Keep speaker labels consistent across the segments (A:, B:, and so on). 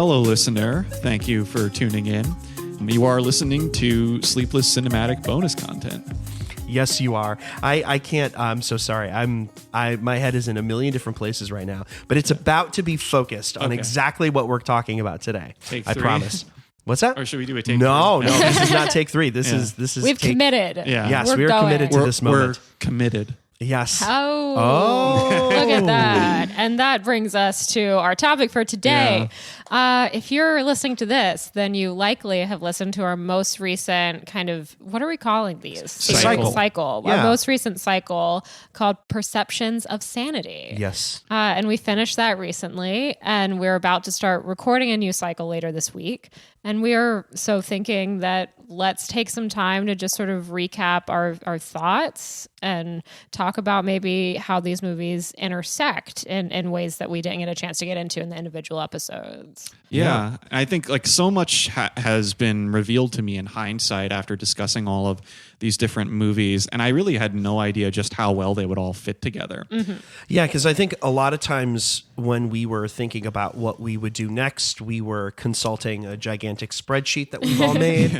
A: Hello, listener. Thank you for tuning in. You are listening to Sleepless Cinematic bonus content.
B: Yes, you are. I can't. I'm so sorry. My head is in a million different places right now, but it's about to be focused on exactly what we're talking about today.
A: Take
B: I
A: 3.
B: promise. What's that?
A: Or should we do a take 3?
B: No, this is not take 3. This is.
C: We've committed.
A: Yeah.
B: Yes, we are committed to this moment.
A: We're committed.
B: Yes.
C: Oh, look at that. And that brings us to our topic for today. If you're listening to this, then you likely have listened to our most recent kind of, what are we calling these? Cycle.
B: Yeah.
C: Our most recent cycle called Perceptions of Sanity.
B: Yes.
C: And we finished that recently, and we're about to start recording a new cycle later this week. And we are so thinking that let's take some time to just sort of recap our thoughts and talk about maybe how these movies intersect in ways that we didn't get a chance to get into in the individual episodes.
A: Yeah. I think like so much has been revealed to me in hindsight after discussing all of these different movies. And I really had no idea just how well they would all fit together.
C: Mm-hmm.
B: Yeah, because I think a lot of times when we were thinking about what we would do next, we were consulting a gigantic spreadsheet that we've all made.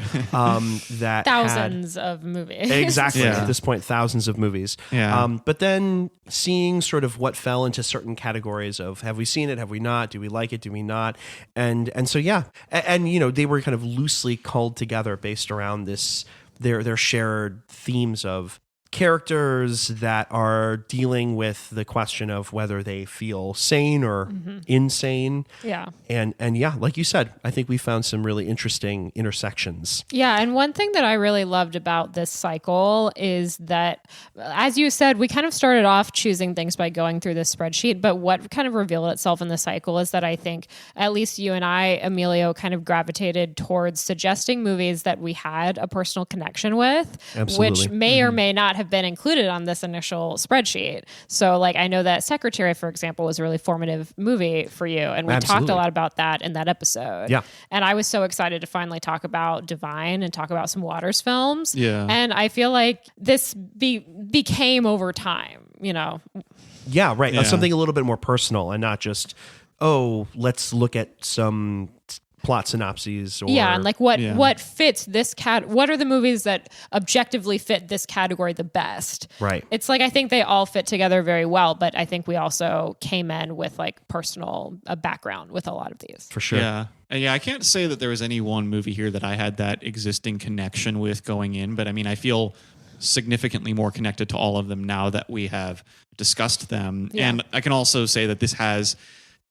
B: That
C: Thousands of movies.
B: Exactly.
A: Yeah.
B: At this point, thousands of movies.
A: Yeah.
B: But then seeing sort of what fell into certain categories of have we seen it? Have we not? Do we like it? Do we not? And so, yeah. And you know, they were kind of loosely culled together based around this, their shared themes of characters that are dealing with the question of whether they feel sane or insane.
C: Yeah.
B: And yeah, like you said, I think we found some really interesting intersections.
C: Yeah, and one thing that I really loved about this cycle is that, as you said, we kind of started off choosing things by going through this spreadsheet, but what kind of revealed itself in the cycle is that I think at least you and I, Emilio, kind of gravitated towards suggesting movies that we had a personal connection with,
B: Absolutely.
C: which may or may not have been included on this initial spreadsheet. So like I know that Secretary, for example, was a really formative movie for you, and we talked a lot about that in that episode.
B: Yeah.
C: And I was so excited to finally talk about Divine and talk about some Waters films.
A: Yeah.
C: And I feel like this became over time, you know.
B: Yeah, right.
A: Yeah.
B: Something a little bit more personal and not just, oh, let's look at some plot synopses. Or,
C: and like what fits this what are the movies that objectively fit this category the best?
B: Right.
C: It's like I think they all fit together very well, but I think we also came in with like personal background with a lot of these.
B: For sure.
A: Yeah. And yeah, I can't say that there was any one movie here that I had that existing connection with going in, but I mean, I feel significantly more connected to all of them now that we have discussed them.
C: Yeah.
A: And I can also say that this has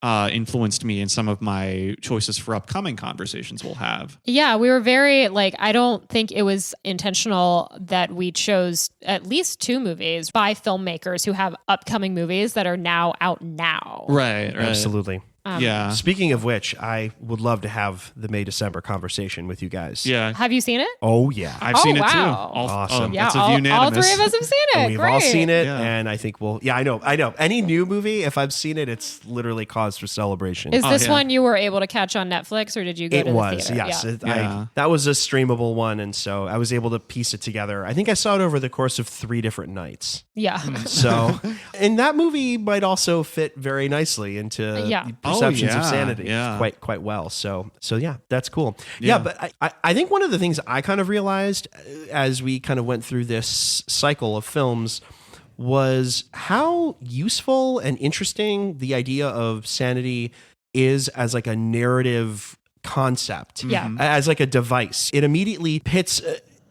A: influenced me in some of my choices for upcoming conversations we'll have.
C: Yeah, we were very I don't think it was intentional that we chose at least 2 movies by filmmakers who have upcoming movies that are now out now.
A: Right.
B: Absolutely.
A: Yeah.
B: Speaking of which, I would love to have the May-December conversation with you guys.
A: Yeah.
C: Have you seen it?
B: Oh, yeah.
A: I've seen it too.
C: wow.
B: Awesome.
C: Yeah,
A: That's
C: all
A: unanimous.
C: 3 of us have seen it.
B: We've
C: Great.
B: all seen it,
A: Yeah.
B: and I think I know. Any new movie, if I've seen it, it's literally cause for celebration.
C: Is this
A: yeah.
C: one you were able to catch on Netflix, or did you go
B: It
C: to the
B: was,
C: theater?
B: yes.
C: Yeah.
B: That was a streamable one, and so I was able to piece it together. I think I saw it over the course of 3 different nights.
C: Yeah.
B: So, and that movie might also fit very nicely into
C: Yeah.
B: Perceptions
A: Oh,
B: of
A: yeah,
B: Sanity
A: yeah.
B: quite well. So yeah, that's cool.
A: Yeah.
B: Yeah, but I think one of the things I kind of realized as we kind of went through this cycle of films was how useful and interesting the idea of Sanity is as like a narrative concept.
C: Yeah.
B: As like a device. It immediately pits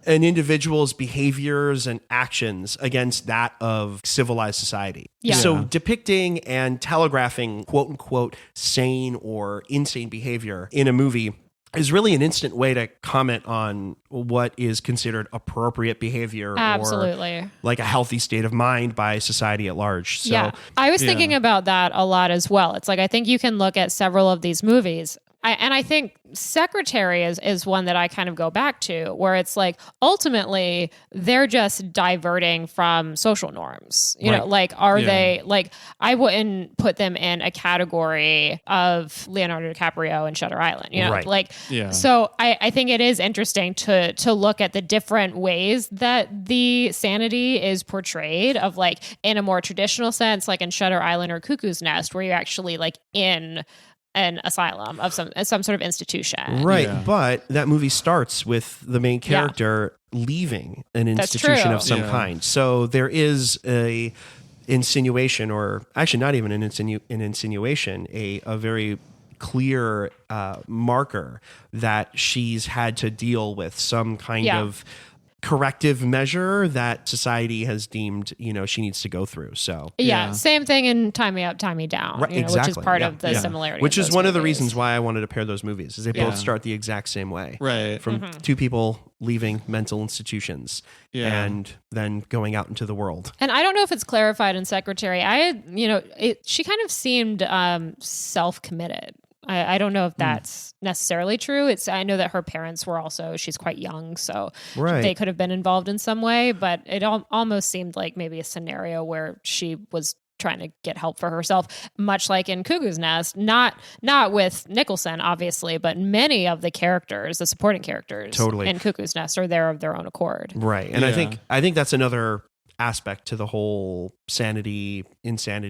B: an individual's behaviors and actions against that of civilized society.
C: Yeah.
B: So depicting and telegraphing quote unquote sane or insane behavior in a movie is really an instant way to comment on what is considered appropriate behavior
C: Absolutely.
B: or like a healthy state of mind by society at large. So
C: Yeah. I was
A: Yeah.
C: thinking about that a lot as well. It's like I think you can look at several of these movies. I think Secretary is one that I kind of go back to, where it's like ultimately they're just diverting from social norms. You know, like are they like I wouldn't put them in a category of Leonardo DiCaprio and Shutter Island. You know, like so I think it is interesting to look at the different ways that the sanity is portrayed of like in a more traditional sense, like in Shutter Island or Cuckoo's Nest, where you're actually like in an asylum of some sort of institution.
B: Right.
A: Yeah.
B: But that movie starts with the main character leaving an
C: That's
B: institution
C: true.
B: of some kind. So there is a insinuation, or actually not even an insinuation, a very clear marker that she's had to deal with some kind of corrective measure that society has deemed, she needs to go through. So
C: Yeah, same thing in Tie Me Up, Tie Me Down,
B: Right,
C: which is
B: exactly.
C: part of the similarity.
B: Which
C: of
B: is
C: those
B: one of the
C: movies.
B: reasons why I wanted to pair those movies, is they both start the exact same way.
A: Right.
B: From two people leaving mental institutions and then going out into the world.
C: And I don't know if it's clarified in Secretary. She kind of seemed self-committed. I don't know if that's necessarily true. I know that her parents were also, she's quite young, so they could have been involved in some way, but it almost seemed like maybe a scenario where she was trying to get help for herself, much like in Cuckoo's Nest, not with Nicholson, obviously, but many of the characters, the supporting characters in Cuckoo's Nest are there of their own accord.
B: Right. And I think that's another aspect to the whole insanity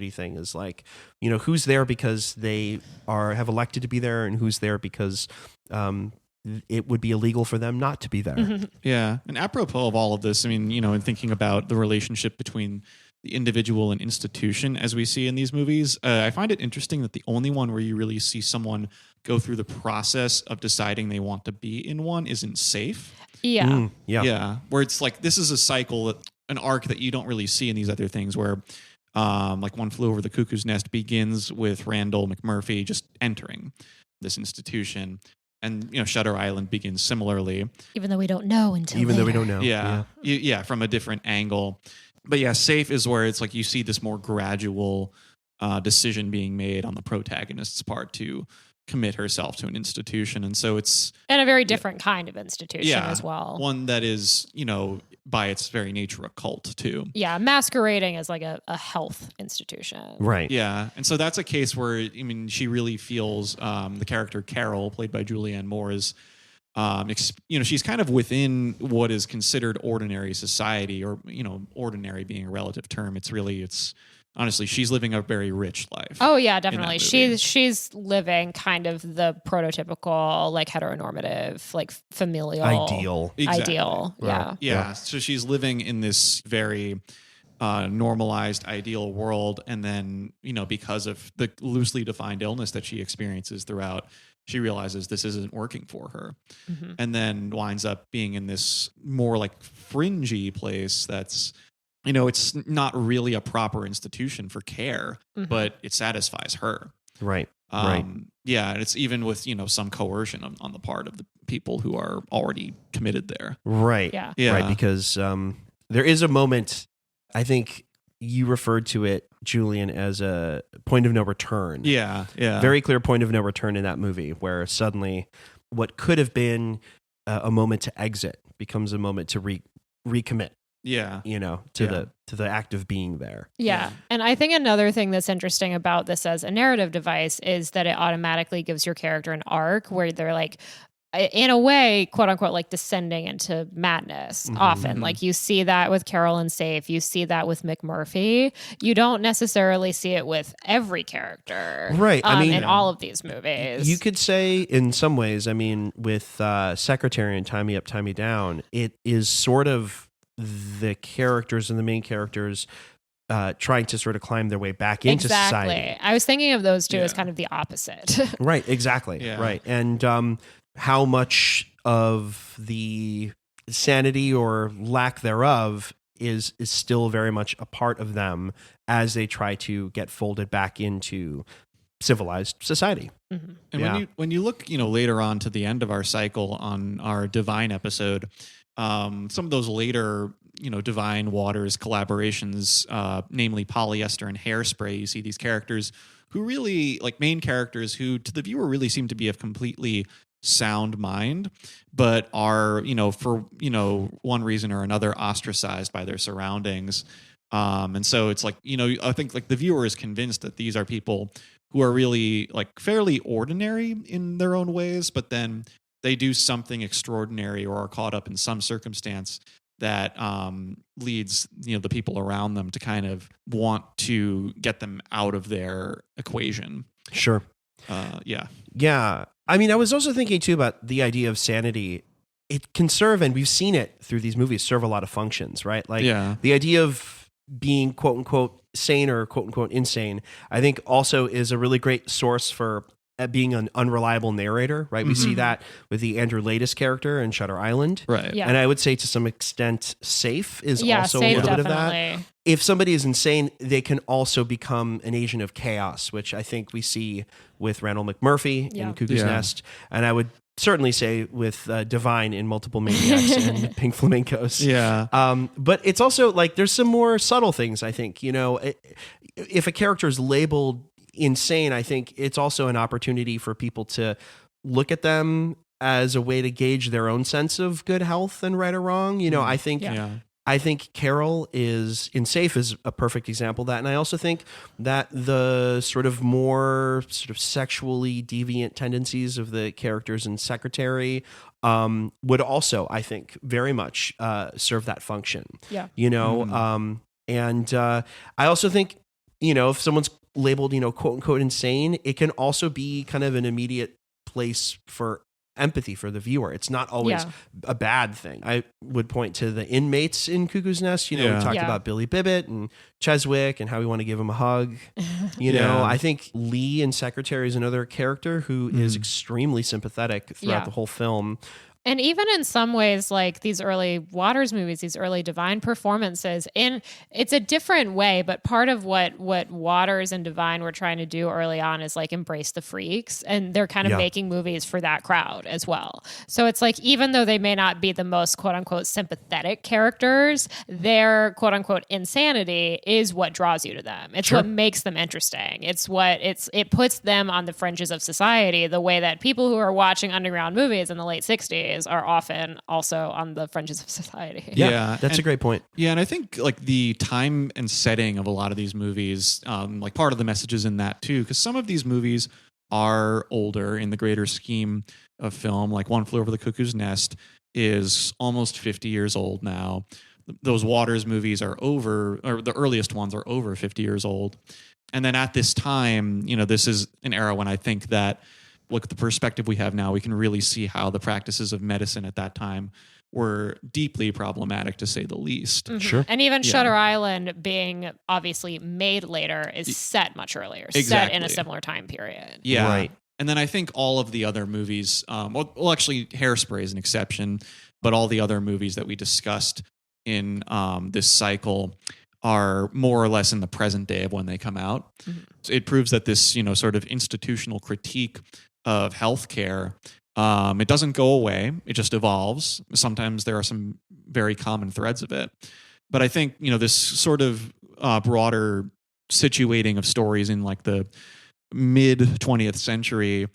B: thing, is like, who's there because they have elected to be there, and who's there because it would be illegal for them not to be there.
A: Yeah. And apropos of all of this, I mean, in thinking about the relationship between the individual and institution as we see in these movies, I find it interesting that the only one where you really see someone go through the process of deciding they want to be in one isn't Safe.
C: Yeah.
A: Yeah. Where it's like, this is a cycle, an arc that you don't really see in these other things, where like One Flew Over the Cuckoo's Nest begins with Randall McMurphy just entering this institution. And, Shutter Island begins similarly.
C: Even though we don't know until
B: Even
C: later.
B: though we don't know.
A: Yeah, from a different angle. But yeah, Safe is where it's like you see this more gradual decision being made on the protagonist's part to commit herself to an institution. And so it's...
C: And a very different kind of institution as well.
A: One that is, by its very nature, a cult too.
C: Yeah, masquerading as like a health institution.
B: Right.
A: Yeah. And so that's a case where, she really feels the character Carol, played by Julianne Moore, is... she's kind of within what is considered ordinary society, or, ordinary being a relative term. It's honestly, she's living a very rich life.
C: Oh yeah, definitely. She's living kind of the prototypical, like, heteronormative, like, familial
B: ideal.
A: Exactly.
C: Ideal.
B: Right.
A: Yeah. So she's living in this very normalized ideal world. And then, because of the loosely defined illness that she experiences throughout, she realizes this isn't working for her, and then winds up being in this more like fringy place that's, it's not really a proper institution for care, but it satisfies her.
B: Right.
A: Yeah. And it's even with, some coercion on the part of the people who are already committed there.
B: Right.
C: Yeah.
B: Right. Because there is a moment, I think you referred to it, Julian, as a point of no return.
A: Yeah.
B: Very clear point of no return in that movie, where suddenly what could have been a moment to exit becomes a moment to recommit.
A: Yeah.
B: To the act of being there.
C: Yeah. And I think another thing that's interesting about this as a narrative device is that it automatically gives your character an arc where they're like, in a way, quote unquote, like descending into madness often. Like you see that with Carol and Safe. You see that with McMurphy. You don't necessarily see it with every character.
B: Right.
C: In all of these movies.
B: You could say in some ways, with Secretary and Tie Me Up, Tie Me Down, it is sort of the characters and the main characters trying to sort of climb their way back into society.
C: I was thinking of those two as kind of the opposite.
B: Right. Exactly.
A: Yeah.
B: Right. And how much of the sanity or lack thereof is still very much a part of them as they try to get folded back into civilized society.
A: And when you look, later on to the end of our cycle on our Divine episode, some of those later, Divine Waters collaborations, namely Polyester and Hairspray, you see these characters who really, like, main characters who to the viewer really seem to be of completely sound mind, but are, for, one reason or another ostracized by their surroundings. And so it's like, I think like the viewer is convinced that these are people who are really like fairly ordinary in their own ways, but then they do something extraordinary or are caught up in some circumstance that leads, the people around them to kind of want to get them out of their equation.
B: Sure.
A: Yeah.
B: Yeah. I mean, I was also thinking too about the idea of sanity. It can serve, and we've seen it through these movies, serve a lot of functions, right? Like the idea of being quote unquote sane or quote unquote insane, I think also is a really great source for being an unreliable narrator, right? We see that with the Andrew Latis character in Shutter Island.
A: Right.
C: Yeah.
B: And I would say to some extent, Safe is also
C: Safe,
B: a little bit of
C: definitely.
B: that. If somebody is insane, they can also become an agent of chaos, which I think we see with Randall McMurphy in Cuckoo's Nest. And I would certainly say with Divine in Multiple Maniacs and Pink Flamingos.
A: Yeah.
B: But it's also like there's some more subtle things, I think. You know, if a character is labeled insane, I think it's also an opportunity for people to look at them as a way to gauge their own sense of good health and right or wrong. You know, I think Carol is in Safe is a perfect example of that. And I also think that the sort of more sort of sexually deviant tendencies of the characters in Secretary would also, I think, very much serve that function.
C: Yeah.
B: You know, and I also think, you know, if someone's labeled, you know, quote unquote insane, it can also be kind of an immediate place for empathy for the viewer. It's not always a bad thing. I would point to the inmates in Cuckoo's Nest. You know, we talked about Billy Bibbit and Cheswick and how we want to give him a hug. You know, I think Lee in Secretary is another character who is extremely sympathetic throughout the whole film.
C: And even in some ways, like these early Waters movies, these early Divine performances, and it's a different way, but part of what Waters and Divine were trying to do early on is like embrace the freaks, and they're kind of making movies for that crowd as well. So it's like, even though they may not be the most quote unquote sympathetic characters, their quote unquote insanity is what draws you to them. It's what makes them interesting. It puts them on the fringes of society, the way that people who are watching underground movies in the late 60s are often also on the fringes of society.
B: Yeah, that's a great point.
A: Yeah, and I think like the time and setting of a lot of these movies, like part of the messages in that too, because some of these movies are older in the greater scheme of film. Like One Flew Over the Cuckoo's Nest is almost 50 years old now. Those Waters movies are over, or the earliest ones are over 50 years old. And then at this time, you know, this is an era when I think that, look at the perspective we have now, we can really see how the practices of medicine at that time were deeply problematic, to say the least.
B: Sure.
C: And even Shutter Island, being obviously made later, is set much earlier, set in a similar time period.
A: Yeah.
B: Right.
A: And then I think all of the other movies, well, actually Hairspray is an exception, but all the other movies that we discussed in this cycle are more or less in the present day of when they come out. So it proves that this, you know, sort of institutional critique of healthcare, it doesn't go away. It just evolves. Sometimes there are some very common threads of it. But I think, you know, this sort of broader situating of stories in like the mid 20th century,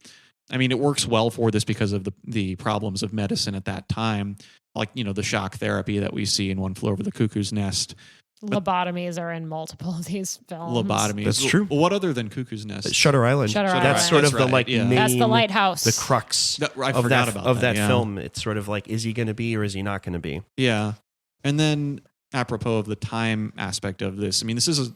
A: I mean, it works well for this because of the problems of medicine at that time. Like, you know, the shock therapy that we see in One Flew Over the Cuckoo's Nest.
C: Lobotomies are in multiple of these films.
A: Lobotomies.
B: That's true.
A: What other than Cuckoo's Nest?
B: Shutter Island. That's sort of the like main,
C: that's the lighthouse,
B: the crux of that film. It's sort of like, is he going to be or is he not going to be?
A: Yeah. And then apropos of the time aspect of this, I mean, this is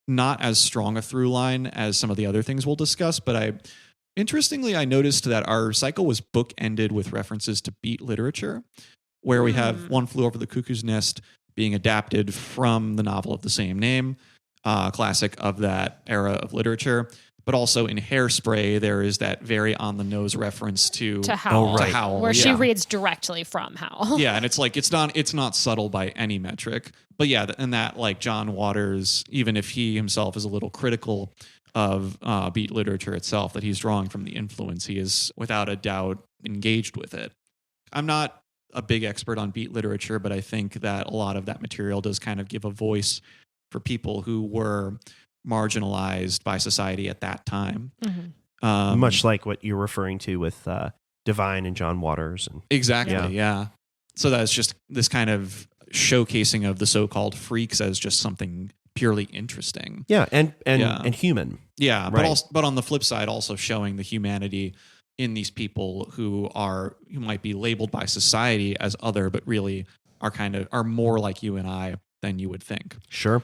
A: not as strong a through line as some of the other things we'll discuss, but interestingly, I noticed that our cycle was bookended with references to beat literature, where we have One Flew Over the Cuckoo's Nest being adapted from the novel of the same name, classic of that era of literature. But also in Hairspray, there is that very on-the-nose reference to
C: Howl,
A: to Howl,
C: where she reads directly from Howl.
A: Yeah, and it's like it's not subtle by any metric. But yeah, and that like John Waters, even if he himself is a little critical of beat literature itself, that he's drawing from the influence, he is without a doubt engaged with it. I'm not a big expert on beat literature, but I think that a lot of that material does kind of give a voice for people who were marginalized by society at that time.
B: Much like what you're referring to with Divine and John Waters.
A: Exactly, yeah. So that's just this kind of showcasing of the so-called freaks as just something purely interesting.
B: Yeah, and human.
A: Yeah,
B: right.
A: but on the flip side, also showing the humanity in these people who might be labeled by society as other, but really are more like you and I than you would think.
B: Sure.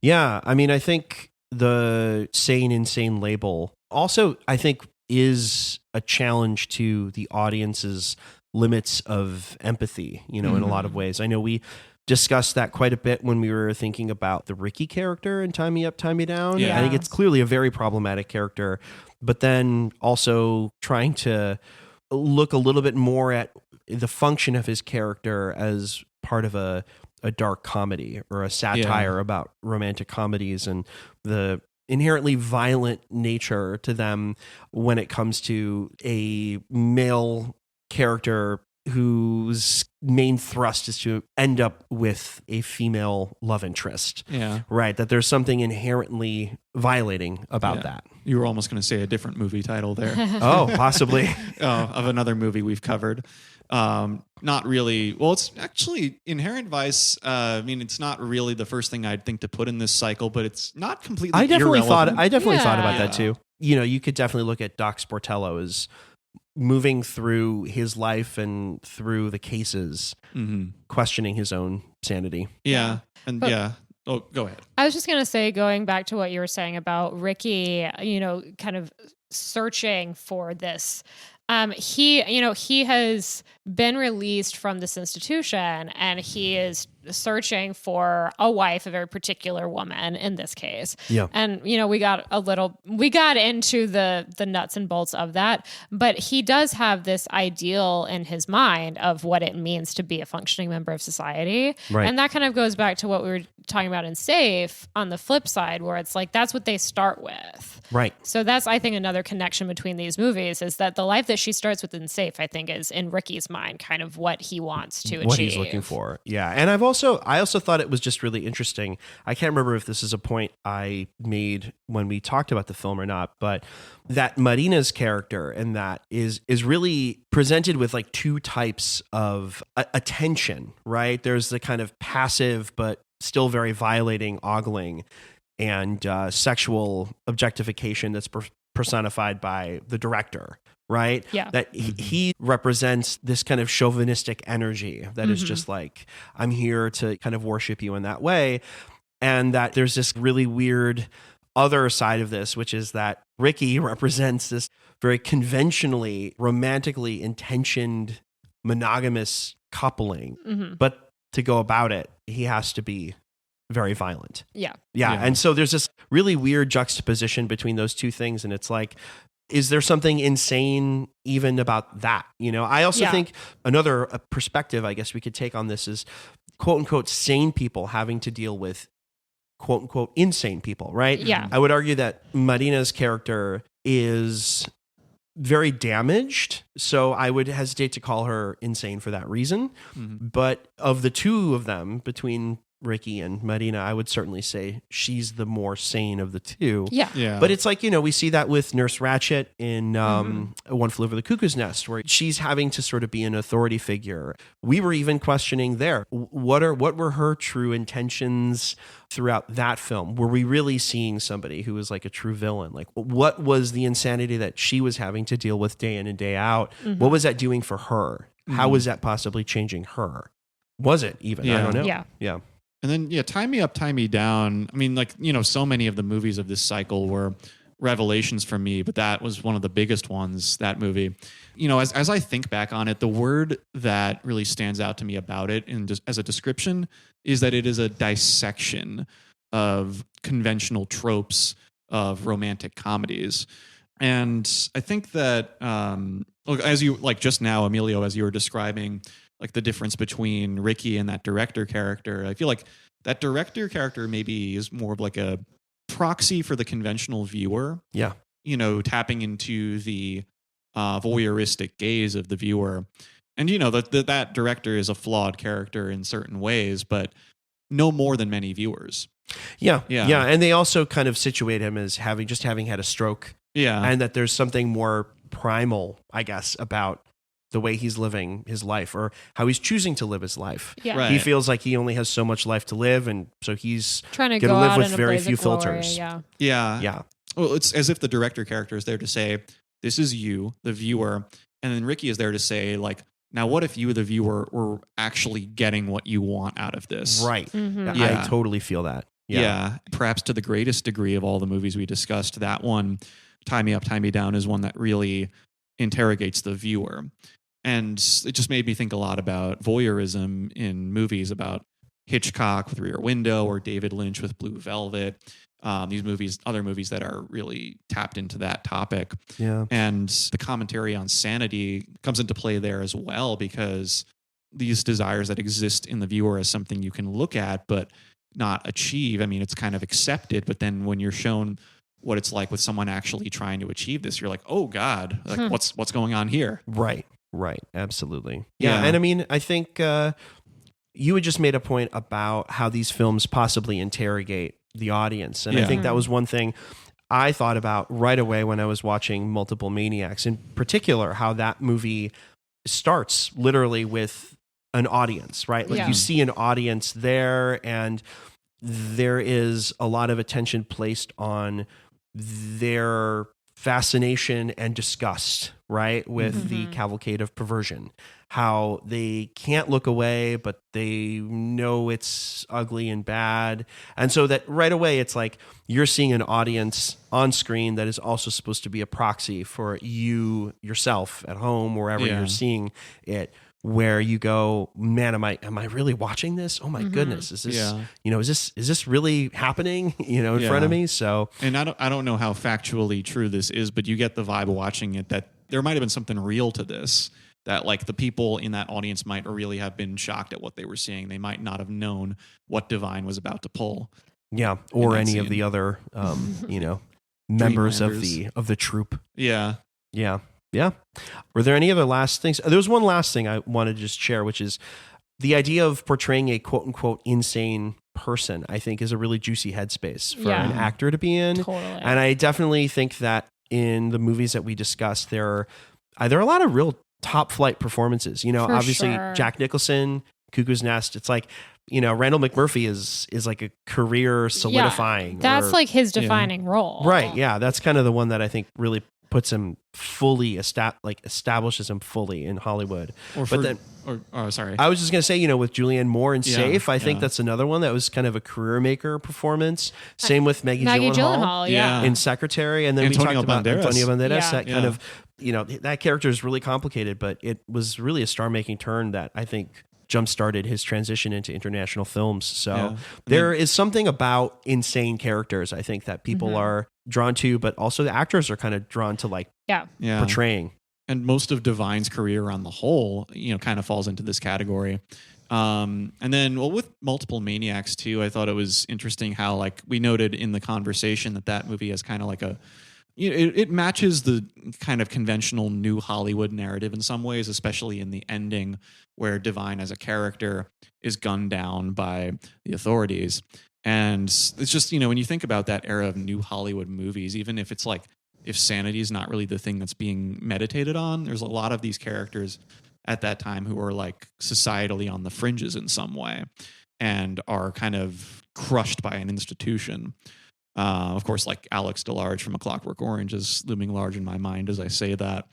B: Yeah. I mean, I think the insane label also, I think, is a challenge to the audience's limits of empathy, in a lot of ways. I know we discussed that quite a bit when we were thinking about the Ricky character in Tie Me Up, Tie Me Down.
A: Yeah.
B: I think it's clearly a very problematic character, but then also trying to look a little bit more at the function of his character as part of a dark comedy or a satire about romantic comedies and the inherently violent nature to them when it comes to a male character whose main thrust is to end up with a female love interest.
A: Yeah.
B: Right. That there's something inherently violating about that.
A: You were almost going to say a different movie title there.
B: Oh, possibly.
A: Of another movie we've covered. Not really. Well, it's actually Inherent Vice. It's not really the first thing I'd think to put in this cycle, but it's not completely irrelevant.
B: thought about that too. You could definitely look at Doc Sportello as moving through his life and through the cases, questioning his own sanity.
A: Yeah. And Oh, go ahead.
C: I was just going to say, going back to what you were saying about Ricky, kind of searching for this. He has been released from this institution, and he is searching for a wife, a very particular woman in this case.
B: Yeah.
C: And, we got into the nuts and bolts of that, but he does have this ideal in his mind of what it means to be a functioning member of society.
B: Right.
C: And that kind of goes back to what we were talking about in Safe on the flip side, where it's like, that's what they start with.
B: Right.
C: So that's, I think, another connection between these movies is that the life that she starts with in Safe, I think, is in Ricky's mind kind of what he wants to achieve.
B: What he's looking for. Yeah. And I also thought it was just really interesting. I can't remember if this is a point I made when we talked about the film or not, but that Marina's character and that is really presented with like two types of attention, right? There's the kind of passive, but still very violating ogling and sexual objectification that's personified by the director, right?
C: Yeah.
B: That he represents this kind of chauvinistic energy that is just like, I'm here to kind of worship you in that way. And that there's this really weird other side of this, which is that Ricky represents this very conventionally, romantically intentioned, monogamous coupling. But to go about it, he has to be very violent.
C: Yeah.
B: And so there's this really weird juxtaposition between those two things. And it's like, is there something insane even about that? I also think another perspective I guess we could take on this is quote unquote sane people having to deal with quote unquote insane people, right?
C: Yeah.
B: I would argue that Marina's character is very damaged. So I would hesitate to call her insane for that reason. But of the two of them, between Ricky and Marina, I would certainly say she's the more sane of the two.
C: Yeah.
B: But it's like, we see that with Nurse Ratched in One Flew Over the Cuckoo's Nest, where she's having to sort of be an authority figure. We were even questioning there, what were her true intentions throughout that film? Were we really seeing somebody who was like a true villain? Like, what was the insanity that she was having to deal with day in and day out? What was that doing for her? How was that possibly changing her? Was it even? I don't know. Yeah.
A: And then, Tie Me Up, Tie Me Down. So many of the movies of this cycle were revelations for me, but that was one of the biggest ones, that movie. As I think back on it, the word that really stands out to me about it as a description is that it is a dissection of conventional tropes of romantic comedies. And I think that, as you, like just now, Emilio, as you were describing, like the difference between Ricky and that director character, I feel like that director character maybe is more of like a proxy for the conventional viewer.
B: Yeah.
A: Tapping into the voyeuristic gaze of the viewer. And, that director is a flawed character in certain ways, but no more than many viewers.
B: Yeah. And they also kind of situate him as having had a stroke.
A: Yeah.
B: And that there's something more primal, I guess, about the way he's living his life or how he's choosing to live his life.
C: Yeah.
A: Right.
B: He feels like he only has so much life to live, and so he's
C: trying to
B: gonna
C: go
B: live
C: out
B: with
C: in a
B: very
C: blaze
B: few
C: of glory,
B: filters.
A: Yeah. Well, it's as if the director character is there to say, this is you, the viewer. And then Ricky is there to say, like, now what if you, the viewer, were actually getting what you want out of this?
B: Right.
A: Yeah.
B: I totally feel that.
A: Yeah. Perhaps to the greatest degree of all the movies we discussed, that one Tie Me Up, Tie Me Down is one that really interrogates the viewer. And it just made me think a lot about voyeurism in movies, about Hitchcock with Rear Window or David Lynch with Blue Velvet. These movies, other movies that are really tapped into that topic.
B: Yeah.
A: And the commentary on sanity comes into play there as well, because these desires that exist in the viewer as something you can look at but not achieve. I mean, it's kind of accepted, but then when you're shown what it's like with someone actually trying to achieve this, you're like, oh God, like what's going on here?
B: Right. Absolutely. Yeah. And I mean, I think you had just made a point about how these films possibly interrogate the audience. And I think that was one thing I thought about right away when I was watching Multiple Maniacs, in particular, how that movie starts literally with an audience, right? Like you see an audience there, and there is a lot of attention placed on their fascination and disgust, right? With the cavalcade of perversion, how they can't look away, but they know it's ugly and bad. And so that right away, it's like you're seeing an audience on screen that is also supposed to be a proxy for you yourself at home, wherever you're seeing it, where you go, man, am I really watching this? Oh my goodness. Is this, is this really happening, in front of me? So,
A: and I don't know how factually true this is, but you get the vibe watching it that there might've been something real to this, that like the people in that audience might really have been shocked at what they were seeing. They might not have known what Divine was about to pull.
B: Yeah. Or any of the other, members of the troupe.
A: Yeah.
B: Yeah. Yeah. Were there any other last things? There was one last thing I wanted to just share, which is the idea of portraying a quote unquote insane person, I think is a really juicy headspace for an actor to be in.
C: Totally.
B: And I definitely think that in the movies that we discussed, there are a lot of real top flight performances. For obviously Jack Nicholson, Cuckoo's Nest. It's like, Randall McMurphy is like a career solidifying.
C: That's like his defining role.
B: Right. Yeah. That's kind of the one that I think really puts him fully establishes him fully in Hollywood. I was just gonna say, with Julianne Moore and Safe, I think that's another one that was kind of a career maker performance. Same with Maggie Gyllenhaal in Secretary, and then we talked about Antonio Banderas. That kind of, that character is really complicated, but it was really a star-making turn that I think jump-started his transition into international films. So there is something about insane characters, I think, that people are drawn to, but also the actors are kind of drawn to portraying.
A: And most of Divine's career on the whole, kind of falls into this category. And then, with Multiple Maniacs too, I thought it was interesting how, like we noted in the conversation, that movie has kind of like it matches the kind of conventional new Hollywood narrative in some ways, especially in the ending where Divine as a character is gunned down by the authorities. And it's just, when you think about that era of new Hollywood movies, even if it's like, if sanity is not really the thing that's being meditated on, there's a lot of these characters at that time who are like societally on the fringes in some way and are kind of crushed by an institution. Of course, like Alex DeLarge from A Clockwork Orange is looming large in my mind as I say that.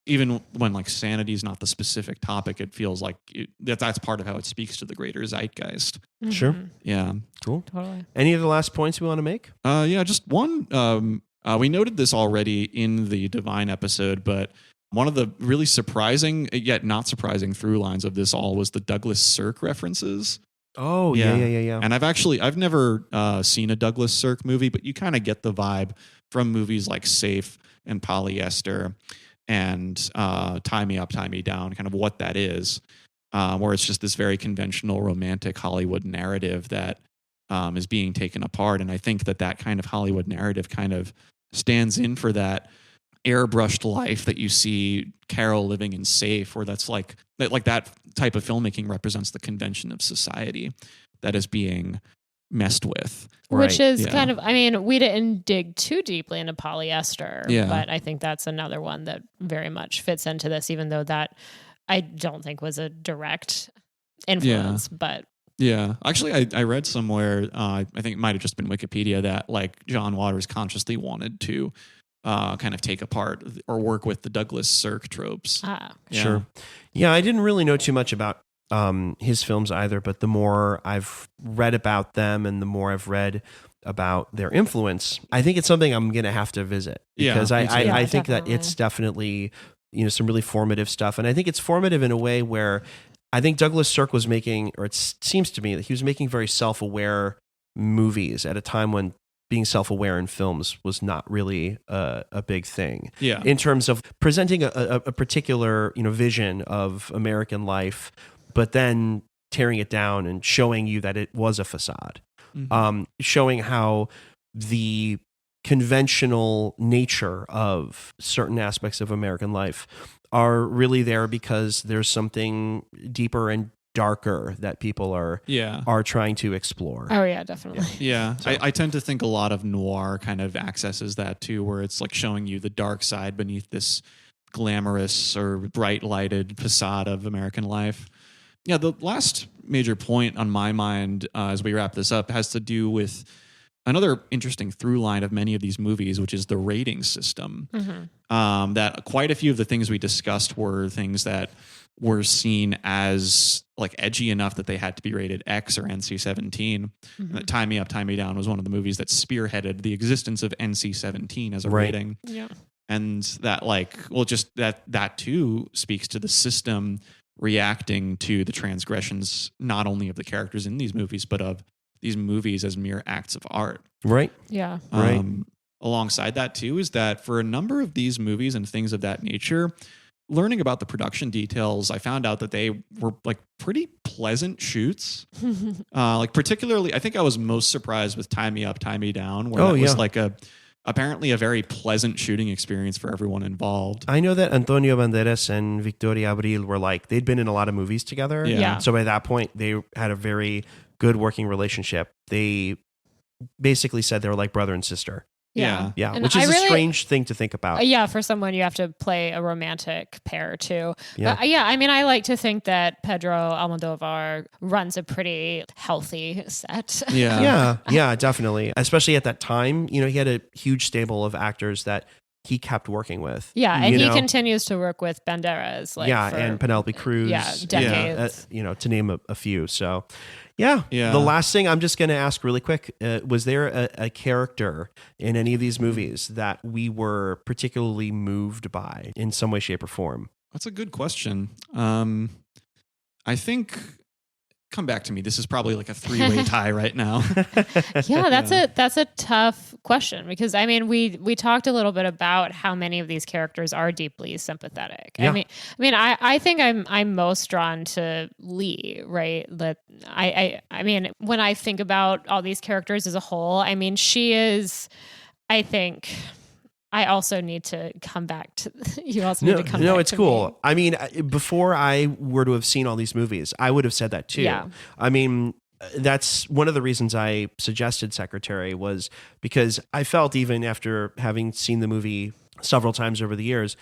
A: Even when like sanity is not the specific topic, it feels like that's part of how it speaks to the greater zeitgeist.
B: Sure.
A: Yeah.
B: Cool.
C: Totally.
B: Any of the last points we want to make?
A: Just one. We noted this already in the Divine episode, but one of the really surprising yet not surprising through lines of this all was the Douglas Sirk references.
B: Oh, yeah.
A: And I've never seen a Douglas Sirk movie, but you kind of get the vibe from movies like Safe and Polyester and Tie Me Up, Tie Me Down, kind of what that is, where it's just this very conventional romantic Hollywood narrative that is being taken apart. And I think that kind of Hollywood narrative kind of stands in for that airbrushed life that you see Carol living in Safe, where that's like that type of filmmaking represents the convention of society that is being messed with.
C: Which is kind of, we didn't dig too deeply into Polyester, but I think that's another one that very much fits into this, even though that I don't think was a direct influence, but...
A: Yeah, actually, I read somewhere, I think it might have just been Wikipedia, that like John Waters consciously wanted to kind of take apart or work with the Douglas Sirk tropes.
C: Ah,
B: Sure. Yeah, I didn't really know too much about his films either, but the more I've read about them and the more I've read about their influence, I think it's something I'm going to have to visit, because
A: me too.
B: I think that it's definitely, some really formative stuff. And I think it's formative in a way where I think Douglas Sirk was making, or it seems to me that he was making very self-aware movies at a time when being self-aware in films was not really a big thing.
A: Yeah.
B: In terms of presenting a particular, vision of American life, but then tearing it down and showing you that it was a facade. Showing how the conventional nature of certain aspects of American life are really there because there's something deeper and darker that people are trying to explore.
C: Oh yeah, definitely.
A: Yeah. I tend to think a lot of noir kind of accesses that too, where it's like showing you the dark side beneath this glamorous or bright lighted facade of American life. Yeah, the last major point on my mind as we wrap this up has to do with another interesting through line of many of these movies, which is the rating system. That quite a few of the things we discussed were things that were seen as like edgy enough that they had to be rated X or NC-17. Tie Me Up, Tie Me Down was one of the movies that spearheaded the existence of NC-17 as a rating.
C: Yeah.
A: And that just that too speaks to the system reacting to the transgressions, not only of the characters in these movies, but of these movies as mere acts of art.
B: Right.
C: Yeah.
B: Right.
A: Alongside that too is that for a number of these movies and things of that nature, learning about the production details, I found out that they were like pretty pleasant shoots. Like particularly, I think I was most surprised with Tie Me Up, Tie Me Down, where was like apparently a very pleasant shooting experience for everyone involved.
B: I know that Antonio Banderas and Victoria Abril were they'd been in a lot of movies together.
C: Yeah.
B: So by that point, they had a very good working relationship. They basically said they were like brother and sister.
C: Yeah.
B: Yeah. Which is a strange thing to think about.
C: For someone you have to play a romantic pair too.
B: Yeah.
C: But I mean, I like to think that Pedro Almodovar runs a pretty healthy set.
B: Yeah, definitely. Especially at that time, he had a huge stable of actors that he kept working with.
C: Yeah, and he continues to work with Banderas.
B: And Penelope Cruz.
C: Decades.
B: To name a few. So, yeah. The last thing I'm just going to ask really quick, was there a character in any of these movies that we were particularly moved by in some way, shape, or form?
A: That's a good question. I think... Come back to me. This is probably like a 3-way tie right now.
C: That's a tough question, because I mean we talked a little bit about how many of these characters are deeply sympathetic.
B: Yeah.
C: I think I'm most drawn to Lee, right? That I mean, when I think about all these characters as a whole, I mean, she is, I think. I also need to come back to you. Also need to come back.
B: No, it's
C: to
B: cool.
C: Me.
B: I mean, before I were to have seen all these movies, I would have said that too.
C: Yeah.
B: I mean, that's one of the reasons I suggested Secretary, was because I felt, even after having seen the movie several times over the years,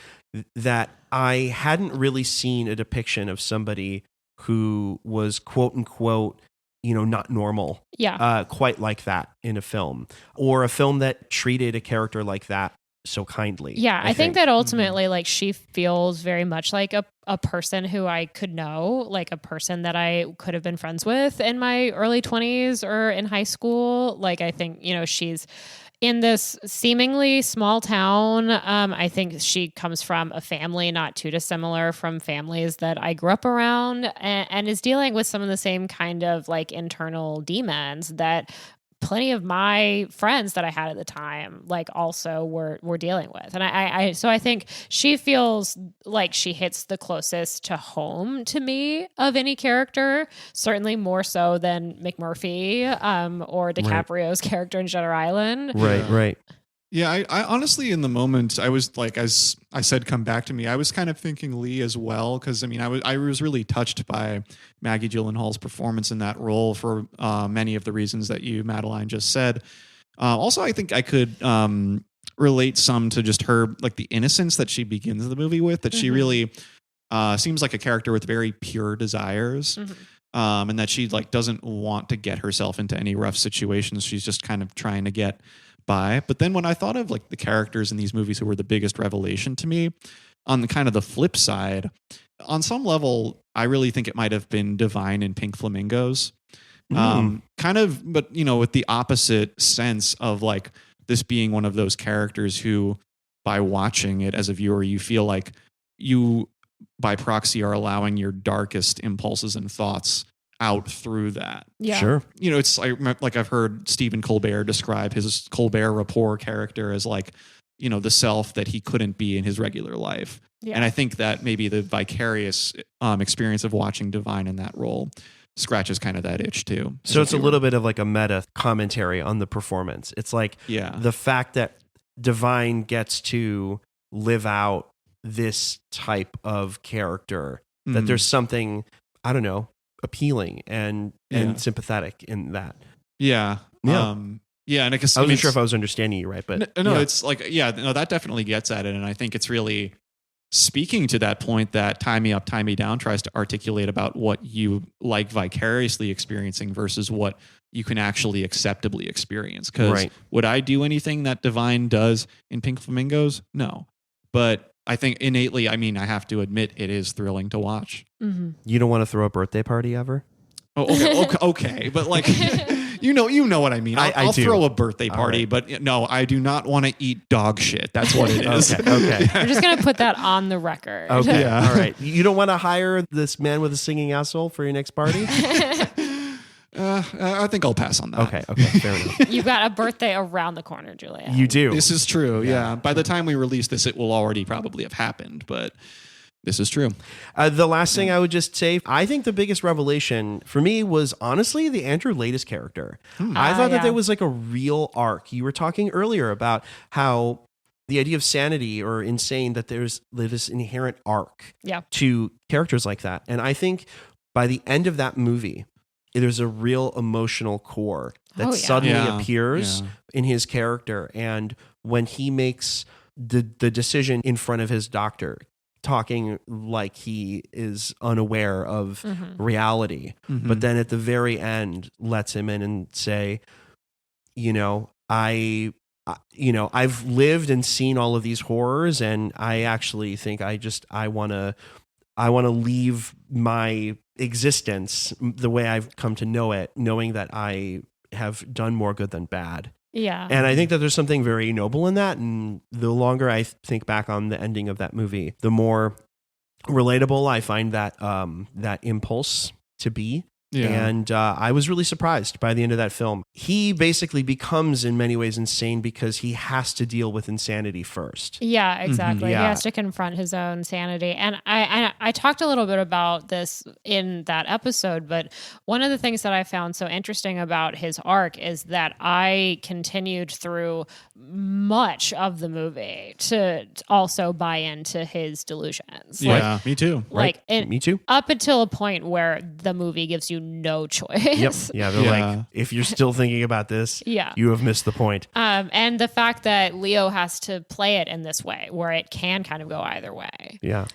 B: that I hadn't really seen a depiction of somebody who was quote unquote, not normal.
C: Yeah.
B: Quite like that in a film, or a film that treated a character like that so kindly.
C: Yeah, I think that ultimately, she feels very much like a person who I could know, like a person that I could have been friends with in my early 20s or in high school. I think, she's in this seemingly small town. I think she comes from a family not too dissimilar from families that I grew up around, and is dealing with some of the same kind of internal demons that plenty of my friends that I had at the time, also were dealing with. And so I think she feels like she hits the closest to home to me of any character, certainly more so than McMurphy, or DiCaprio's character in Shutter Island.
B: Right.
A: Yeah, I honestly, in the moment, I was as I said, come back to me. I was kind of thinking Lee as well, because I was really touched by Maggie Gyllenhaal's performance in that role for many of the reasons that you, Madeline, just said. Also, I think I could relate some to just her, the innocence that she begins the movie with. That she really seems like a character with very pure desires. And that she doesn't want to get herself into any rough situations. She's just kind of trying to get by. But then when I thought of the characters in these movies who were the biggest revelation to me, on the kind of the flip side, on some level, I really think it might have been Divine in Pink Flamingos. Kind of, but with the opposite sense of like this being one of those characters who, by watching it as a viewer, you feel like you, by proxy, are allowing your darkest impulses and thoughts out through that.
C: Yeah.
B: Sure.
A: It's like I've heard Stephen Colbert describe his Colbert Report character as like, the self that he couldn't be in his regular life.
C: Yeah.
A: And I think that maybe the vicarious experience of watching Divine in that role scratches kind of that itch too.
B: So it's a little bit of like a meta commentary on the performance. It's like the fact that Divine gets to live out this type of character, that there's something, I don't know, appealing and sympathetic in that.
A: Yeah. Yeah. And I guess
B: I wasn't sure if I was understanding you right, but
A: no, it's like, that definitely gets at it. And I think it's really speaking to that point that Tie Me Up, Tie Me Down tries to articulate about what you like vicariously experiencing versus what you can actually acceptably experience. Because would I do anything that Divine does in Pink Flamingos? No. But I think innately, I have to admit it is thrilling to watch.
C: Mm-hmm.
B: You don't want to throw a birthday party ever?
A: Oh, okay. But like, you know what I mean. I'll throw a birthday party, but no, I do not want to eat dog shit. That's what it is.
B: Okay.
C: We're just going to put that on the record.
B: Okay. Yeah. All right. You don't want to hire this man with a singing asshole for your next party?
A: I think I'll pass on that.
B: Okay. Fair enough.
C: You've got a birthday around the corner, Julia.
B: You do.
A: This is true. Yeah. By the time we release this, it will already probably have happened, but this is true.
B: The last thing I would just say, I think the biggest revelation for me was honestly the Andrew Latis character. I thought that there was like a real arc. You were talking earlier about how the idea of sanity or insane, that there's this inherent arc to characters like that. And I think by the end of that movie, there's a real emotional core that suddenly appears in his character. And when he makes the decision in front of his doctor, talking like he is unaware of reality, but then at the very end lets him in and say, I've lived and seen all of these horrors, and I actually think I want to leave my existence the way I've come to know it, knowing that I have done more good than bad.
C: Yeah.
B: And I think that there's something very noble in that. And the longer I think back on the ending of that movie, the more relatable I find that that impulse to be. Yeah. And I was really surprised by the end of that film. He basically becomes in many ways insane because he has to deal with insanity first.
C: Yeah, exactly. He has to confront his own sanity. And I talked a little bit about this in that episode, but one of the things that I found so interesting about his arc is that I continued through much of the movie to also buy into his delusions.
A: Yeah, me too.
B: Me too.
C: Up until a point where the movie gives you no choice.
B: Yep. Yeah. They're like, if you're still thinking about this, you have missed the point.
C: And the fact that Leo has to play it in this way, where it can kind of go either way.
B: Yeah.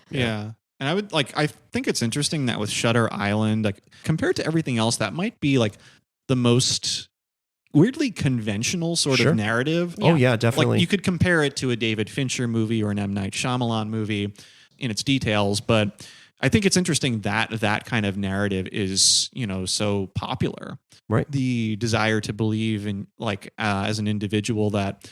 A: And I think it's interesting that with Shutter Island, like compared to everything else, that might be like the most weirdly conventional sort of narrative.
B: Oh yeah, definitely.
A: Like you could compare it to a David Fincher movie or an M. Night Shyamalan movie in its details, but I think it's interesting that that kind of narrative is, so popular.
B: Right.
A: The desire to believe in, like, as an individual that,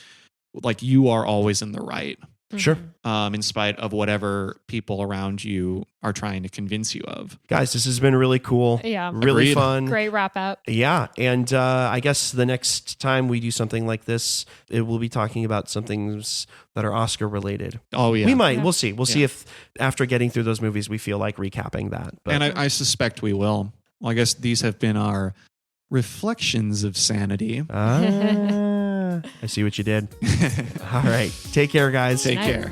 A: like, you are always in the right.
B: Sure.
A: In spite of whatever people around you are trying to convince you of.
B: Guys, this has been really cool.
C: Yeah.
B: Really fun.
C: Great wrap up.
B: Yeah. And I guess the next time we do something like this, it will be talking about some things that are Oscar related.
A: Oh, yeah.
B: We might. Yeah. We'll see. We'll see if after getting through those movies, we feel like recapping that. But.
A: And I suspect we will. Well, I guess these have been our reflections of sanity.
B: I see what you did. All right. Take care, guys.
A: Take care.